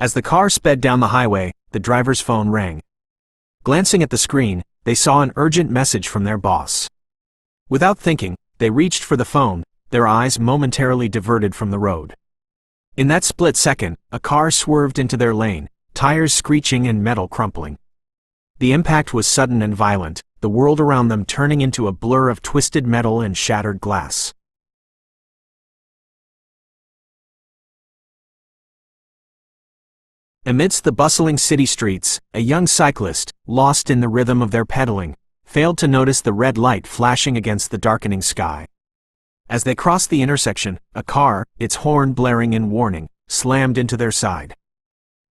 As the car sped down the highway, the driver's phone rang. Glancing at the screen, they saw an urgent message from their boss. Without thinking, they reached for the phone, their eyes momentarily diverted from the road. In that split second, a car swerved into their lane, tires screeching and metal crumpling. The impact was sudden and violent, the world around them turning into a blur of twisted metal and shattered glass. Amidst the bustling city streets, a young cyclist, lost in the rhythm of their pedaling, failed to notice the red light flashing against the darkening sky. As they crossed the intersection, a car, its horn blaring in warning, slammed into their side.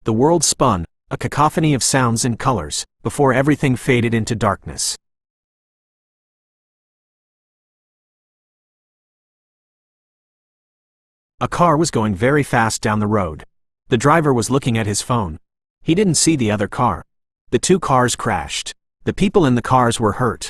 The world spun, a cacophony of sounds and colors, before everything faded into darkness. A car was going very fast down the road. The driver was looking at his phone. He didn't see the other car. The two cars crashed. The people in the cars were hurt.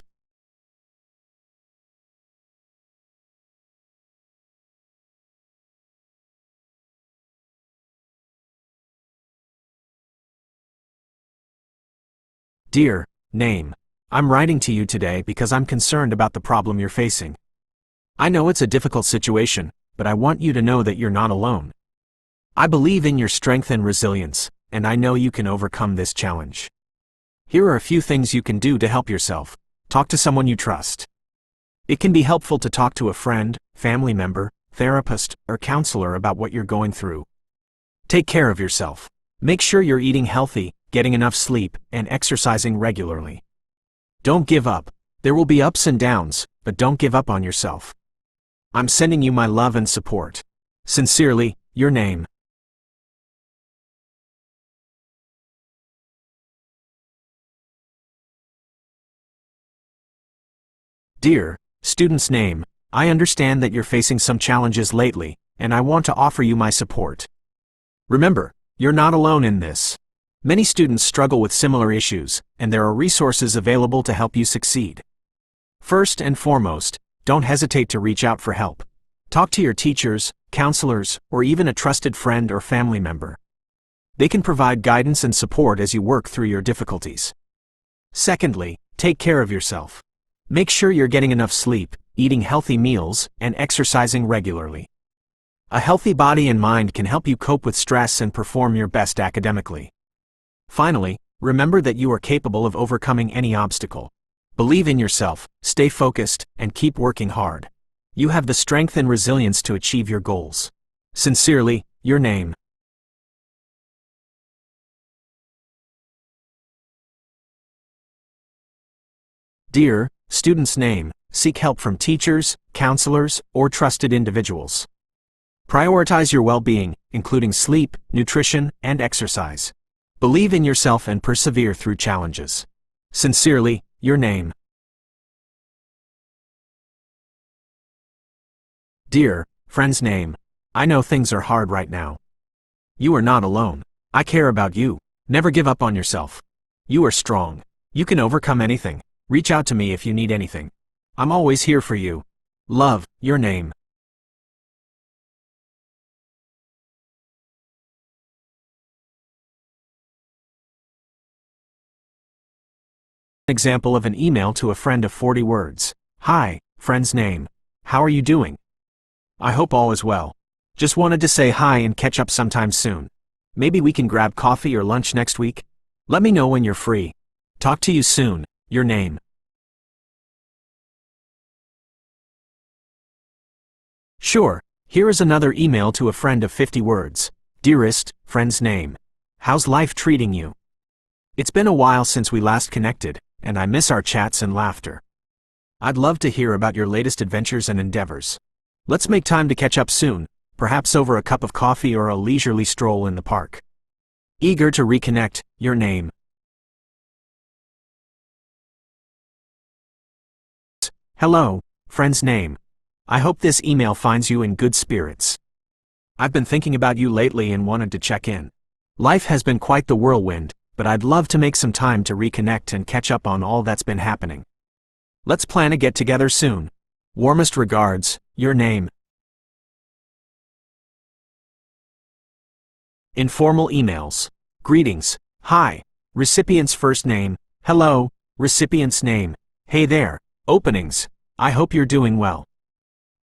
Dear name, I'm writing to you today because I'm concerned about the problem you're facing. I know it's a difficult situation, but I want you to know that you're not alone. I believe in your strength and resilience, and I know you can overcome this challenge. Here are a few things you can do to help yourself. Talk to someone you trust. It can be helpful to talk to a friend, family member, therapist, or counselor about what you're going through. Take care of yourself. Make sure you're eating healthy, getting enough sleep, and exercising regularly. Don't give up. There will be ups and downs, but don't give up on yourself. I'm sending you my love and support. Sincerely, your name. Dear student's name, I understand that you're facing some challenges lately, and I want to offer you my support. Remember, you're not alone in this. Many students struggle with similar issues, and there are resources available to help you succeed. First and foremost, don't hesitate to reach out for help. Talk to your teachers, counselors, or even a trusted friend or family member. They can provide guidance and support as you work through your difficulties. Secondly, take care of yourself. Make sure you're getting enough sleep, eating healthy meals, and exercising regularly. A healthy body and mind can help you cope with stress and perform your best academically. Finally, remember that you are capable of overcoming any obstacle. Believe in yourself, stay focused, and keep working hard. You have the strength and resilience to achieve your goals. Sincerely, your name. Dear student's name, seek help from teachers, counselors, or trusted individuals. Prioritize your well-being, including sleep, nutrition, and exercise. Believe in yourself and persevere through challenges. Sincerely, your name. Dear friend's name, I know things are hard right now. You are not alone. I care about you. Never give up on yourself. You are strong. You can overcome anything. Reach out to me if you need anything. I'm always here for you. Love, your name. Example of an email to a friend of 40 words. Hi, friend's name. How are you doing? I hope all is well. Just wanted to say hi and catch up sometime soon. Maybe we can grab coffee or lunch next week? Let me know when you're free. Talk to you soon, your name. Sure, here is another email to a friend of 50 words. Dearest friend's name. How's life treating you? It's been a while since we last connected, and I miss our chats and laughter. I'd love to hear about your latest adventures and endeavors. Let's make time to catch up soon, perhaps over a cup of coffee or a leisurely stroll in the park. Eager to reconnect, your name. Hello, friend's name. I hope this email finds you in good spirits. I've been thinking about you lately and wanted to check in. Life has been quite the whirlwind, but I'd love to make some time to reconnect and catch up on all that's been happening. Let's plan a get-together soon. Warmest regards, your name. Informal emails. Greetings. Hi. Recipient's first name. Hello. Recipient's name. Hey there. Openings. I hope you're doing well.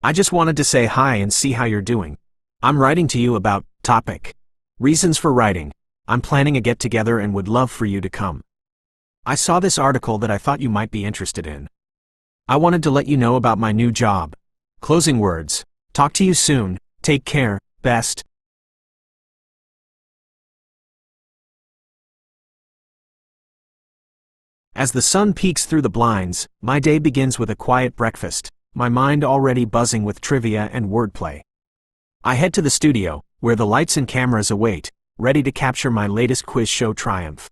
I just wanted to say hi and see how you're doing. I'm writing to you about topic. Reasons for writing. I'm planning a get-together and would love for you to come. I saw this article that I thought you might be interested in. I wanted to let you know about my new job. Closing words. Talk to you soon. Take care. Best. As the sun peeks through the blinds, my day begins with a quiet breakfast, my mind already buzzing with trivia and wordplay. I head to the studio, where the lights and cameras await, ready to capture my latest quiz show triumph.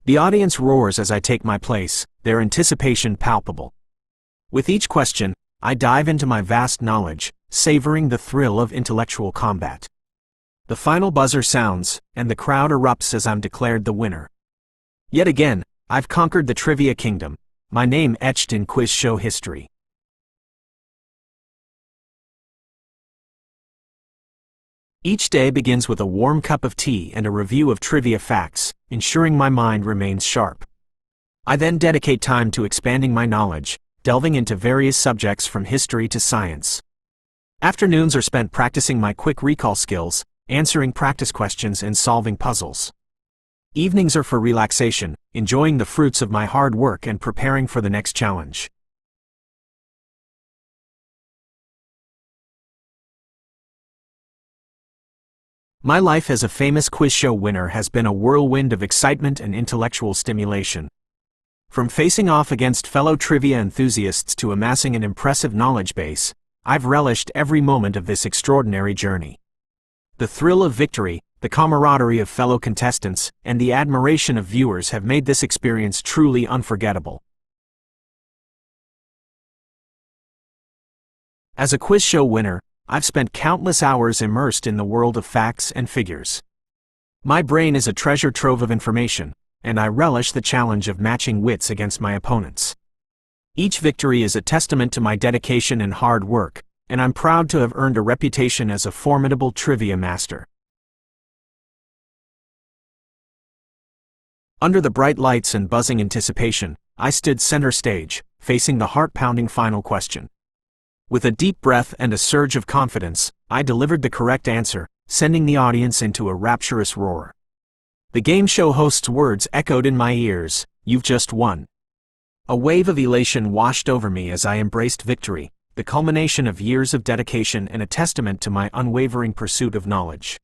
The audience roars as I take my place, their anticipation palpable. With each question, I dive into my vast knowledge, savoring the thrill of intellectual combat. The final buzzer sounds, and the crowd erupts as I'm declared the winner. Yet again, I've conquered the trivia kingdom, my name etched in quiz show history. Each day begins with a warm cup of tea and a review of trivia facts, ensuring my mind remains sharp. I then dedicate time to expanding my knowledge, delving into various subjects from history to science. Afternoons are spent practicing my quick recall skills, answering practice questions and solving puzzles. Evenings are for relaxation, enjoying the fruits of my hard work and preparing for the next challenge. My life as a famous quiz show winner has been a whirlwind of excitement and intellectual stimulation. From facing off against fellow trivia enthusiasts to amassing an impressive knowledge base, I've relished every moment of this extraordinary journey. The thrill of victory, the camaraderie of fellow contestants, and the admiration of viewers have made this experience truly unforgettable. As a quiz show winner, I've spent countless hours immersed in the world of facts and figures. My brain is a treasure trove of information, and I relish the challenge of matching wits against my opponents. Each victory is a testament to my dedication and hard work, and I'm proud to have earned a reputation as a formidable trivia master. Under the bright lights and buzzing anticipation, I stood center stage, facing the heart-pounding final question. With a deep breath and a surge of confidence, I delivered the correct answer, sending the audience into a rapturous roar. The game show host's words echoed in my ears, "You've just won." A wave of elation washed over me as I embraced victory, the culmination of years of dedication and a testament to my unwavering pursuit of knowledge.